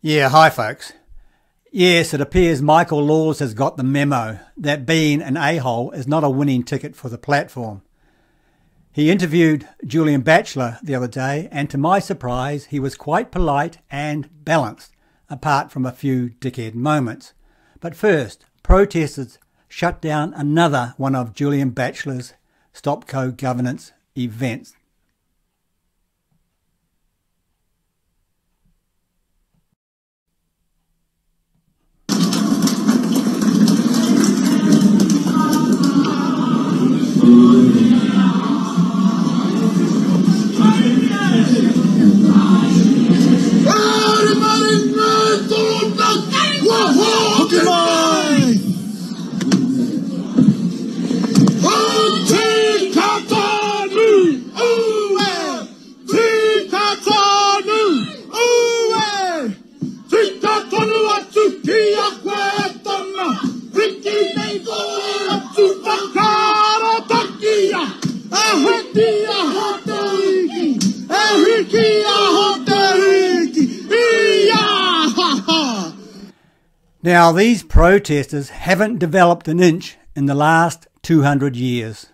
Yeah, hi folks. Yes, it appears Michael Laws has got the memo that being an a-hole is not a winning ticket for the platform. He interviewed Julian Batchelor the other day, and to my surprise, he was quite polite and balanced, apart from a few dickhead moments. But first, protesters shut down another one of Julian Batchelor's Stopco governance events. Now, these protesters haven't developed an inch in the last 200 years.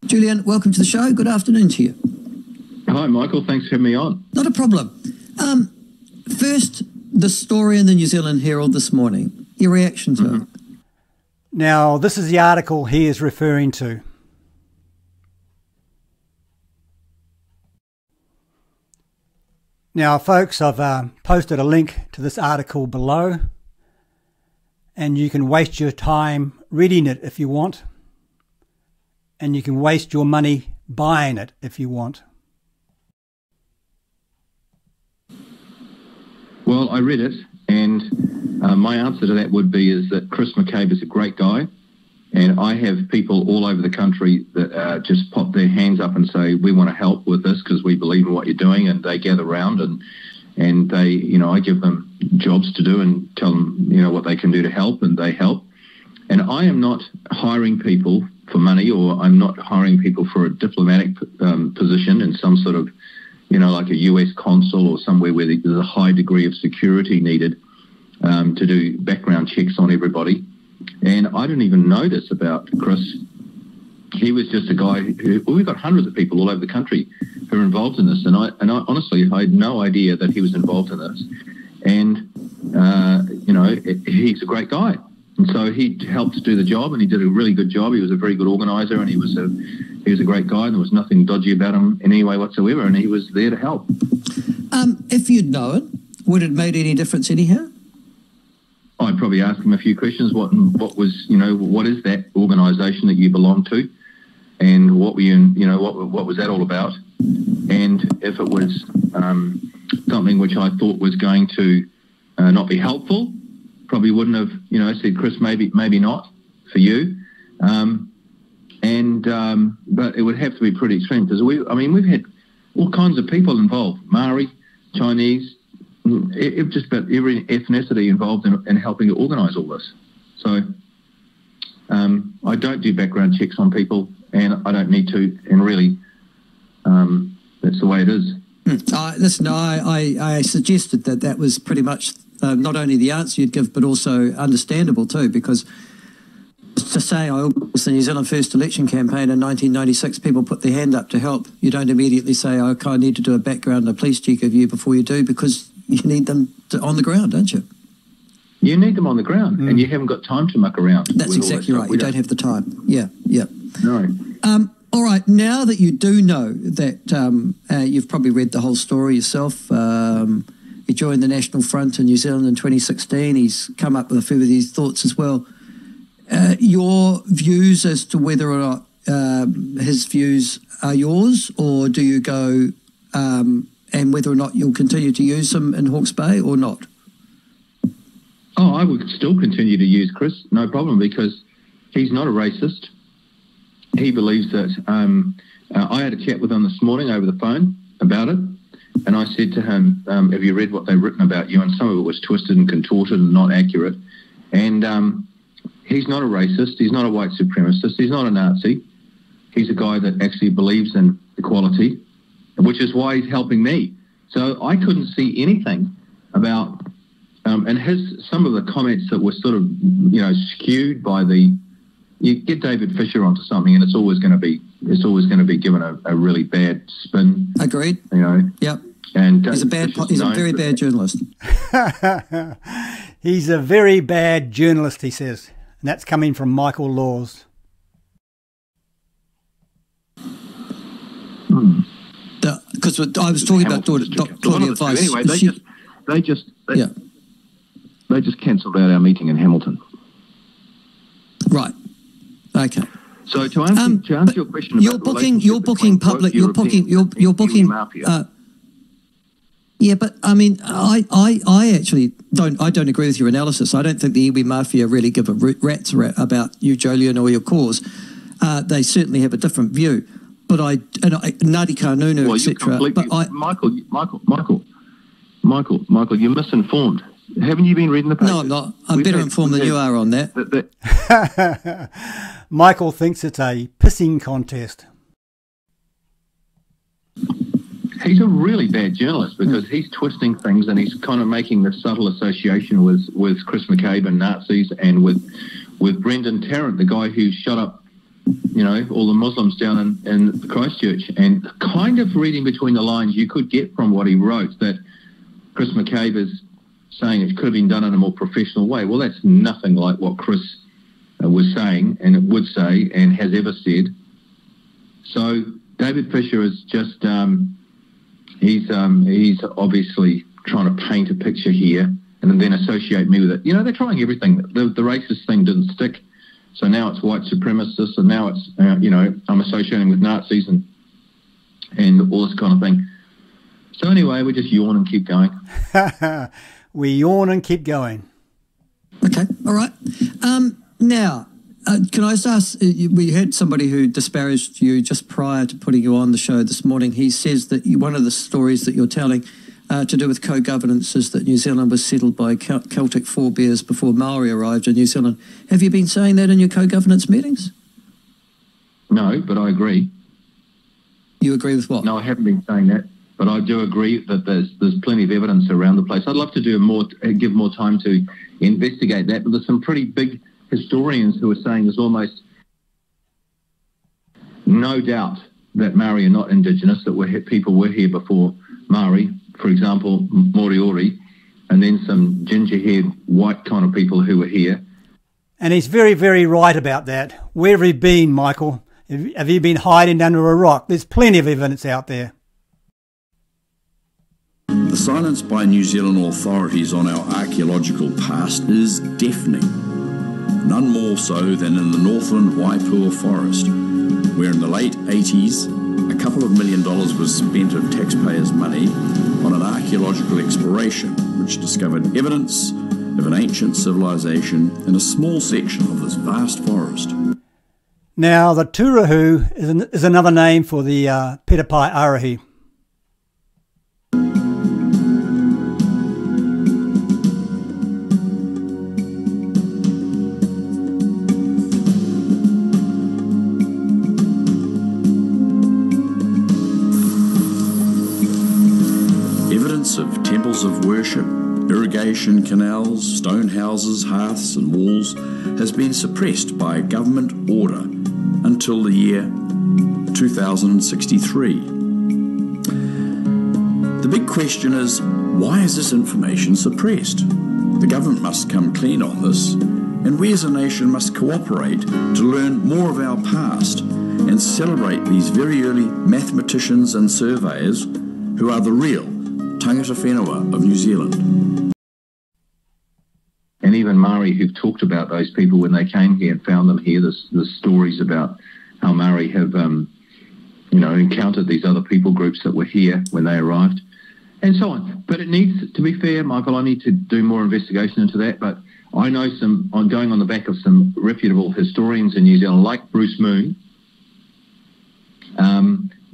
Julian, welcome to the show. Good afternoon to you. Hi, Michael. Thanks for having me on. Not a problem. First, the story in the New Zealand Herald this morning. Your reaction to it? Now, this is the article he is referring to. Now, folks, I've posted a link to this article below, and you can waste your time reading it if you want, and you can waste your money buying it if you want. Well, I read it, and my answer to that would be is that Chris McCabe is a great guy, and I have people all over the country that just pop their hands up and say, we want to help with this because we believe in what you're doing, and they gather around and they, you know, I give them jobs to do and tell them, you know, what they can do to help, and they help. And I am not hiring people for money, or I'm not hiring people for a diplomatic position in some sort of, you know, like a US consul or somewhere where there's a high degree of security needed to do background checks on everybody. And I didn't even know this about Chris. He was just a guy who, well, we've got hundreds of people all over the country who are involved in this. And I honestly, I had no idea that he was involved in this. And, you know, he's a great guy. And so he helped do the job, and he did a really good job. He was a very good organizer, and he was a great guy, and there was nothing dodgy about him in any way whatsoever, and he was there to help. If you'd known, would it have made any difference anyhow? I'd probably ask him a few questions. What was, you know, what is that organisation that you belong to, and what were you, you know, what was that all about? And if it was something which I thought was going to not be helpful, probably wouldn't have, you know, said, Chris, maybe not for you. But it would have to be pretty extreme because we've had all kinds of people involved, Maori, Chinese, just about every ethnicity involved in helping to organise all this. So I don't do background checks on people, and I don't need to, and really that's the way it is. Listen, I suggested that was pretty much not only the answer you'd give, but also understandable too, because to say I was the New Zealand First election campaign in 1996, people put their hand up to help. You don't immediately say, okay, I need to do a background, a police check of you before you do, because you need them on the ground, don't you? You need them on the ground, and you haven't got time to muck around. That's exactly right. You don't have the time. Yeah. No. All right. Now that you do know that you've probably read the whole story yourself. He joined the National Front in New Zealand in 2016. He's come up with a few of these thoughts as well. Your views as to whether or not his views are yours, or do you go and whether or not you'll continue to use them in Hawke's Bay or not? Oh, I would still continue to use Chris, no problem, because he's not a racist. He believes that I had a chat with him this morning over the phone about it, and I said to him, have you read what they've written about you? And some of it was twisted and contorted and not accurate. And he's not a racist. He's not a white supremacist. He's not a Nazi. He's a guy that actually believes in equality, which is why he's helping me. So I couldn't see anything about, and some of the comments that were sort of, skewed by you get David Fisher onto something, and it's always going to be given a really bad spin. Agreed. Yep. And he's a very bad journalist. He's a very bad journalist, he says, and that's coming from Michael Laws. Because I was talking about Claudia Weiss. Anyway, they just cancelled out our meeting in Hamilton. Right. Okay. So to answer your question, you're booking public. You're booking. Yeah, but I mean, I actually don't agree with your analysis. I don't think the iwi mafia really give a rat's about you, Jolyon, or your cause. They certainly have a different view. But Ngāti Kānunu, etc. Michael, you're misinformed. Haven't you been reading the papers? No, I'm not. I'm better informed than you are on that. Michael thinks it's a pissing contest. He's a really bad journalist because he's twisting things and he's kind of making this subtle association with Chris McCabe and Nazis and with Brendan Tarrant, the guy who shot up all the Muslims down in Christchurch, and kind of reading between the lines, you could get from what he wrote that Chris McCabe is saying it could have been done in a more professional way. Well, that's nothing like what Chris was saying and it would say and has ever said. So David Fisher is just, he's obviously trying to paint a picture here and then associate me with it. They're trying everything. The racist thing didn't stick. So now it's white supremacists, and now it's, I'm associating with Nazis and all this kind of thing. So anyway, we just yawn and keep going. We yawn and keep going. Okay, all right. Now, can I just ask, we had somebody who disparaged you just prior to putting you on the show this morning. He says that one of the stories that you're telling to do with co-governance is that New Zealand was settled by Celtic forebears before Maori arrived in New Zealand. Have you been saying that in your co-governance meetings? No, but I agree. You agree with what? No, I haven't been saying that, but I do agree that there's plenty of evidence around the place. I'd love to give more time to investigate that, but there's some pretty big historians who are saying there's almost no doubt that Maori are not Indigenous, that people were here before Maori. For example, Moriori, and then some ginger-haired white kind of people who were here. And he's very, very right about that. Where have you been, Michael? Have you been hiding under a rock? There's plenty of evidence out there. The silence by New Zealand authorities on our archaeological past is deafening. None more so than in the Northland Waipua forest, where in the late 80s, a couple of $1 million was spent of taxpayers' money on an archaeological exploration which discovered evidence of an ancient civilization in a small section of this vast forest. Now, the Turahu is another name for the Petapai Arahi. Of temples of worship, irrigation canals, stone houses, hearths and walls has been suppressed by government order until the year 2063. The big question is, Why is this information suppressed? The government must come clean on this, and we as a nation must cooperate to learn more of our past and celebrate these very early mathematicians and surveyors who are the real tangata whenua of New Zealand. And even Māori who've talked about those people when they came here and found them here. There's stories about how Māori have, encountered these other people groups that were here when they arrived, and so on. But it needs, to be fair, Michael, I need to do more investigation into that. But I know I'm going on the back of some reputable historians in New Zealand, like Bruce Moon,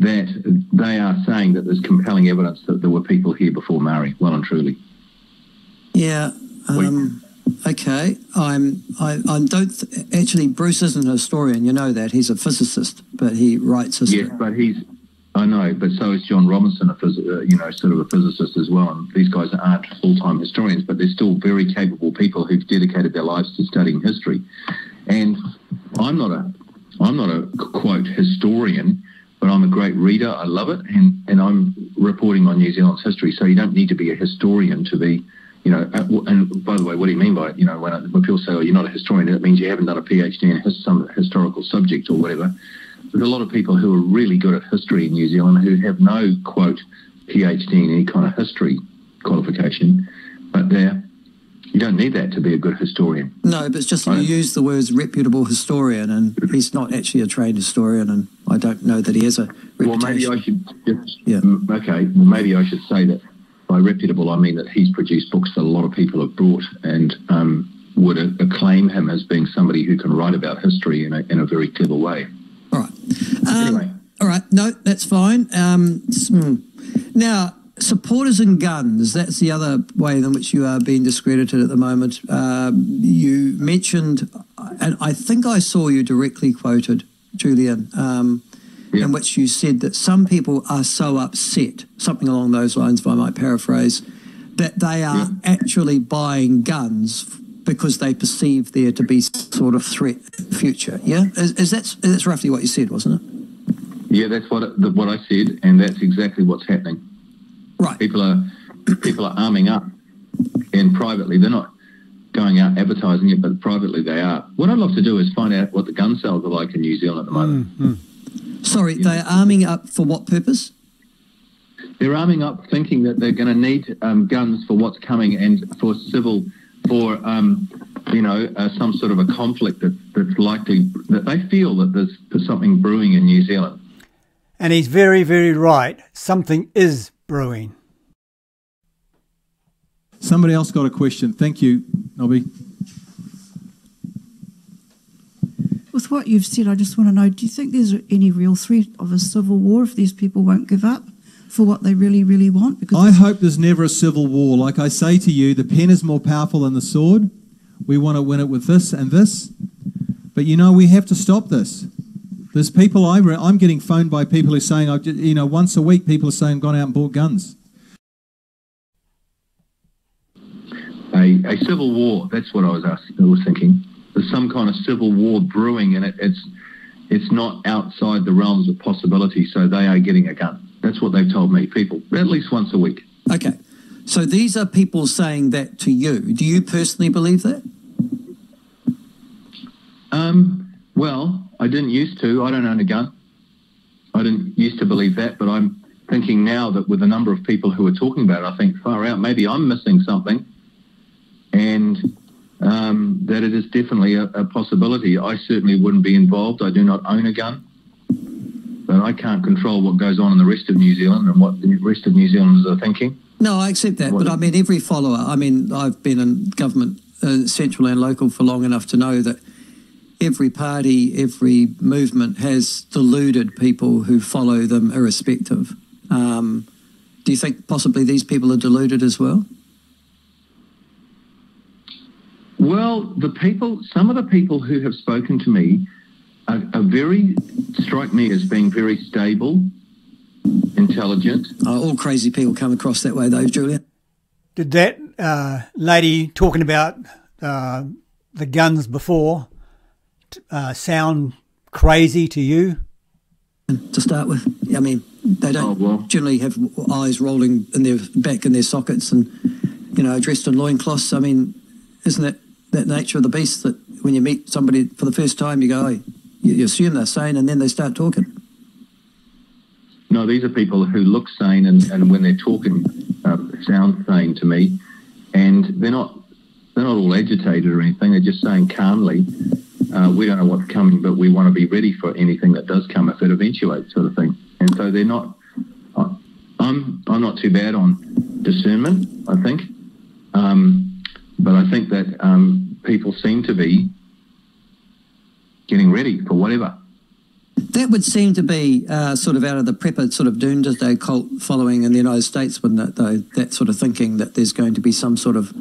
that they are saying that there's compelling evidence that there were people here before Māori, well and truly. Yeah. Okay. Actually, Bruce isn't a historian. You know that. He's a physicist, but he writes history. Yes, but I know, but so is John Robinson, sort of a physicist as well. And these guys aren't full-time historians, but they're still very capable people who've dedicated their lives to studying history. And I'm not a quote historian, but I'm a great reader. I love it, and I'm reporting on New Zealand's history. So you don't need to be a historian to be, and by the way, what do you mean by it? When people say, "Oh, you're not a historian," it means you haven't done a PhD in some historical subject or whatever. There's a lot of people who are really good at history in New Zealand who have no, quote, PhD in any kind of history qualification, but you don't need that to be a good historian. No, but it's just you use the words reputable historian, and he's not actually a trained historian, and I don't know that he has a reputation. Well, maybe I should maybe I should say that by reputable I mean that he's produced books that a lot of people have bought and would acclaim him as being somebody who can write about history in a very clever way. All right. Anyway. All right. No, that's fine. Now, supporters and guns, that's the other way in which you are being discredited at the moment. You mentioned, and I think I saw you directly quoted, Julian, in which you said that some people are so upset, something along those lines, if I might paraphrase, that they are actually buying guns because they perceive there to be sort of threat in the future. Yeah? That's roughly what you said, wasn't it? Yeah, that's what I said, and that's exactly what's happening. Right. People are arming up, and privately they're not going out advertising it, but privately they are. What I'd love to do is find out what the gun sales are like in New Zealand at the moment. Sorry, they're arming up for what purpose? They're arming up thinking that they're going to need guns for what's coming and for some sort of a conflict that's likely, that they feel that there's something brewing in New Zealand. And he's very, very right. Something is brewing. Somebody else got a question. Thank you, Nobby. With what you've said, I just want to know, do you think there's any real threat of a civil war if these people won't give up for what they really, really want? Because I hope there's never a civil war. Like I say to you, the pen is more powerful than the sword. We want to win it with this and this. But, we have to stop this. There's people, I'm getting phoned by people who are saying, once a week people are saying, gone out and bought guns. A civil war, that's what I was thinking. There's some kind of civil war brewing, and it's not outside the realms of possibility, so they are getting a gun. That's what they've told me, people, at least once a week. Okay. So these are people saying that to you. Do you personally believe that? Well, I didn't used to. I don't own a gun. I didn't used to believe that, but I'm thinking now that with the number of people who are talking about it, I think far out, maybe I'm missing something, and that it is definitely a possibility. I certainly wouldn't be involved. I do not own a gun, but I can't control what goes on in the rest of New Zealand and what the rest of New Zealanders are thinking. No, I accept that, but I mean, every follower, I've been in government, central and local, for long enough to know that every party, every movement has deluded people who follow them irrespective. Do you think possibly these people are deluded as well? Well, some of the people who have spoken to me are strike me as being very stable, intelligent. All crazy people come across that way, though, Julian. Did that lady talking about the guns before sound crazy to you? To start with, They don't generally have eyes rolling in their back in their sockets and, you know, dressed in loincloths. I mean, isn't that that nature of the beast that when you meet somebody for the first time, you go, oh, you assume they're sane, and then they start talking? No, these are people who look sane, and when they're talking, sound sane to me, and they're not all agitated or anything. They're just saying calmly, we don't know what's coming, but we want to be ready for anything that does come if it eventuates, sort of thing. And so they're not. I'm not too bad on discernment, I think, but I think that people seem to be getting ready for whatever. That would seem to be sort of out of the prepper sort of doomsday cult following in the United States, wouldn't it, though? That sort of thinking that there's going to be some sort of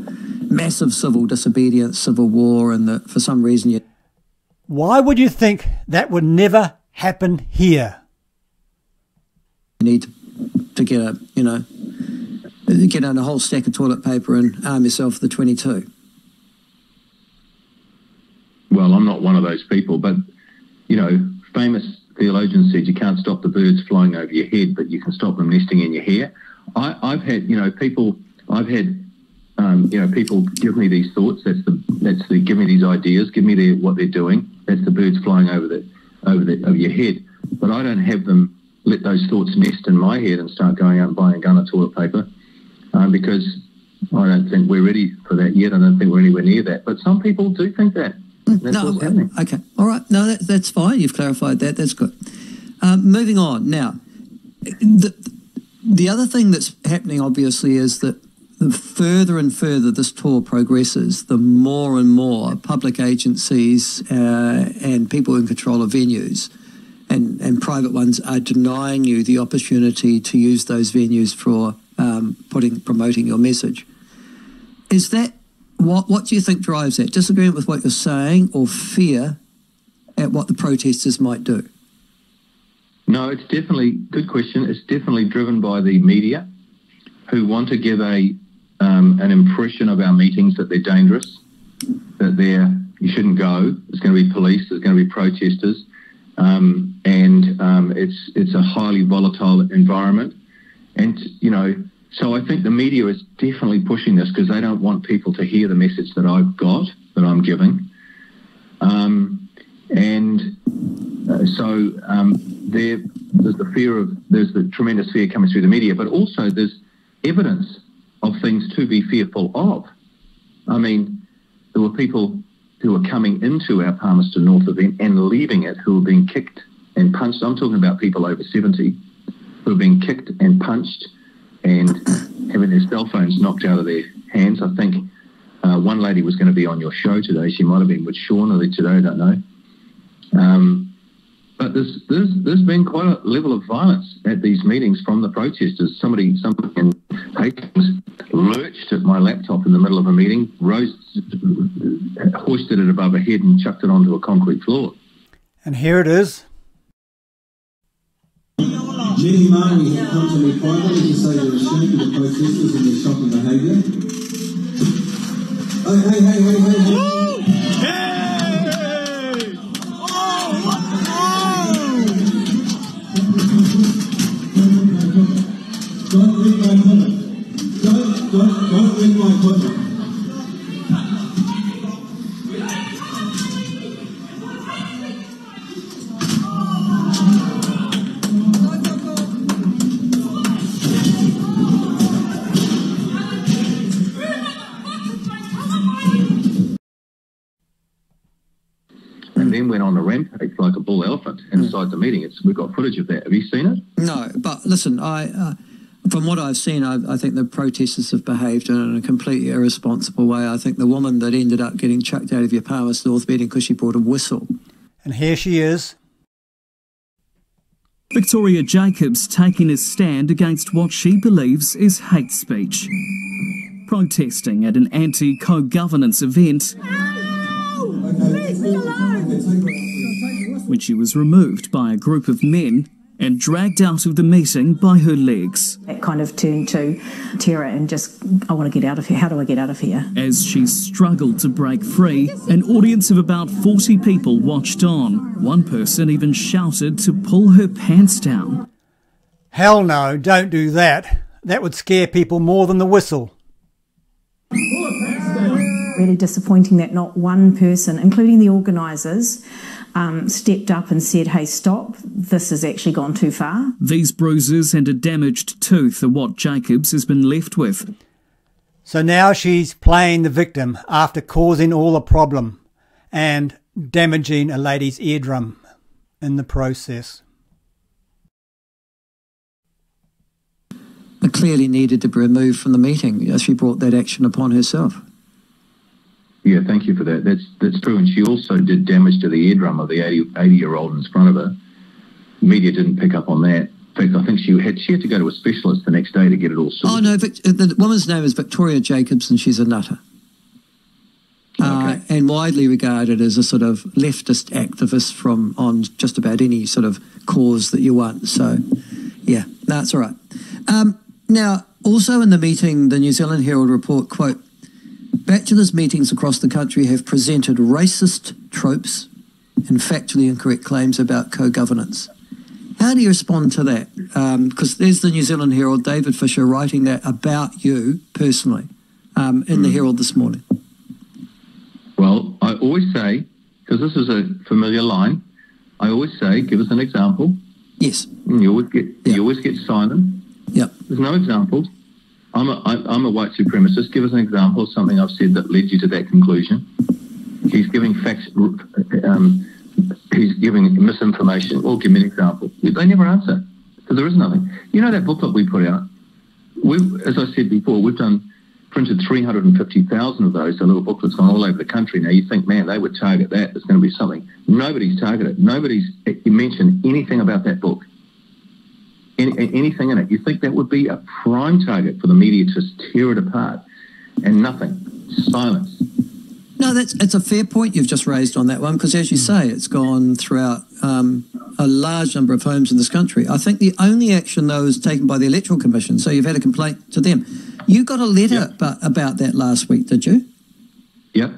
massive civil disobedience, civil war, and that for some reason you... Why would you think that would never happen here? You need to get a, you know, get out a whole stack of toilet paper and arm yourself with the 22. Well, I'm not one of those people, but, you know, famous theologian said you can't stop the birds flying over your head, but you can stop them nesting in your hair. I've had, you know, people give me these thoughts. That's the give me these ideas, give me what they're doing. That's the birds flying over your head. But I don't have them let those thoughts nest in my head and start going out and buying a gun of toilet paper, because I don't think we're ready for that yet. I don't think we're anywhere near that. But some people do think that. That's what's happening. Okay, all right. No, that's fine. You've clarified that. That's good. Moving on. Now, the other thing that's happening, obviously, is that the further and further this tour progresses, the more and more public agencies and people in control of venues and private ones are denying you the opportunity to use those venues for promoting your message. Is that what do you think drives that? Disagreement with what you're saying, or fear at what the protesters might do? No, it's definitely, good question. It's definitely driven by the media, who want to give an impression of our meetings that they're dangerous, that you shouldn't go. There's going to be police. There's going to be protesters, and it's a highly volatile environment, and you know. So I think the media is definitely pushing this because they don't want people to hear the message that I've got, that I'm giving. There's the tremendous fear coming through the media, but also there's evidence of things to be fearful of. I mean, there were people who were coming into our Palmerston North event and leaving it who were being kicked and punched. I'm talking about people over 70 who are being kicked and punched and having their cell phones knocked out of their hands. I think one lady was going to be on your show today. She might have been with Sean earlier today, I don't know. But there's been quite a level of violence at these meetings from the protesters. Somebody in Hastings lurched at my laptop in the middle of a meeting, hoisted it above her head and chucked it onto a concrete floor. And here it is. Jenny Marnie had come to me privately to say they're ashamed of the protesters and their shocking behaviour. Oh, hey! Hey! Don't read my comment. Don't read my comment. Then went on a rampage like a bull elephant inside the meeting. We've got footage of that. Have you seen it? No, but listen, from what I've seen, I think the protesters have behaved in a completely irresponsible way. I think the woman that ended up getting chucked out of your Palmerston North meeting because she brought a whistle. And here she is. Victoria Jacobs taking a stand against what she believes is hate speech. Protesting at an anti-co-governance event when she was removed by a group of men and dragged out of the meeting by her legs. It kind of turned to terror and just, I want to get out of here. How do I get out of here? As she struggled to break free, an audience of about 40 people watched on. One person even shouted to pull her pants down. Hell no, don't do that. That would scare people more than the whistle. Really disappointing that not one person, including the organisers, stepped up and said, hey, stop, this has actually gone too far. These bruises and a damaged tooth are what Jacobs has been left with. So now she's playing the victim after causing all the problem and damaging a lady's eardrum in the process. It clearly needed to be removed from the meeting as she brought that action upon herself. Yeah, thank you for that. That's true. And she also did damage to the eardrum of the 80-year-old in front of her. Media didn't pick up on that. In fact, I think she had to go to a specialist the next day to get it all sorted. Oh, no, the woman's name is Victoria Jacobs, and she's a nutter. Okay. And widely regarded as a sort of leftist activist on just about any sort of cause that you want. So, yeah, that's all right. Now, also in the meeting, the New Zealand Herald report, quote, bachelors' meetings across the country have presented racist tropes and factually incorrect claims about co-governance. How do you respond to that? Because there's the New Zealand Herald, David Fisher, writing that about you personally in the Herald this morning. Well, I always say, because this is a familiar line, I always say, give us an example. Yes. And you always get silent. Yep. There's no examples. I'm a white supremacist. Give us an example of something I've said that led you to that conclusion. He's giving facts. He's giving misinformation. Or give me an example. They never answer because there is nothing. You know that booklet we put out? As I said before, we've printed 350,000 of those. The little booklets gone all over the country. Now you think, man, they would target that. There's going to be something. Nobody's targeted. Nobody's mentioned anything about that book. Anything in it. You think that would be a prime target for the media to tear it apart, and nothing. Silence. No, it's a fair point you've just raised on that one, because as you say, it's gone throughout a large number of homes in this country. I think the only action, though, is taken by the Electoral Commission, so you've had a complaint to them. You got a letter about that last week, did you? Yep.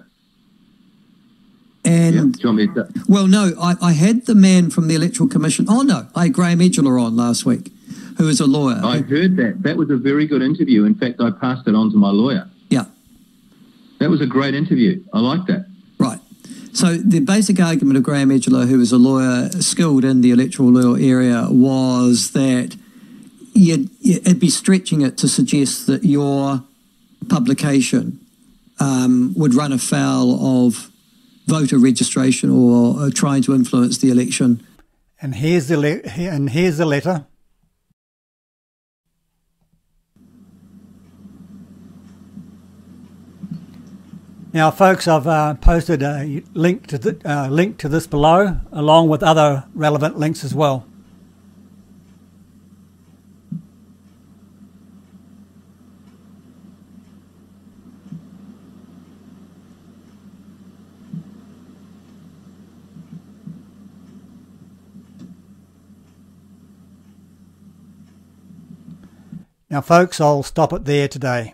And do you want me to... Well, no, I had the man from the Electoral Commission. Oh, no, I had Graham Edgeler on last week, who is a lawyer. I heard that. That was a very good interview. In fact, I passed it on to my lawyer. Yeah. That was a great interview. I like that. Right. So the basic argument of Graham Edgeler, who is a lawyer skilled in the electoral law area, was that it'd be stretching it to suggest that your publication would run afoul of voter registration or trying to influence the election. And here's the letter. Now, folks, I've posted a link to this below, along with other relevant links as well. Now, folks, I'll stop it there today.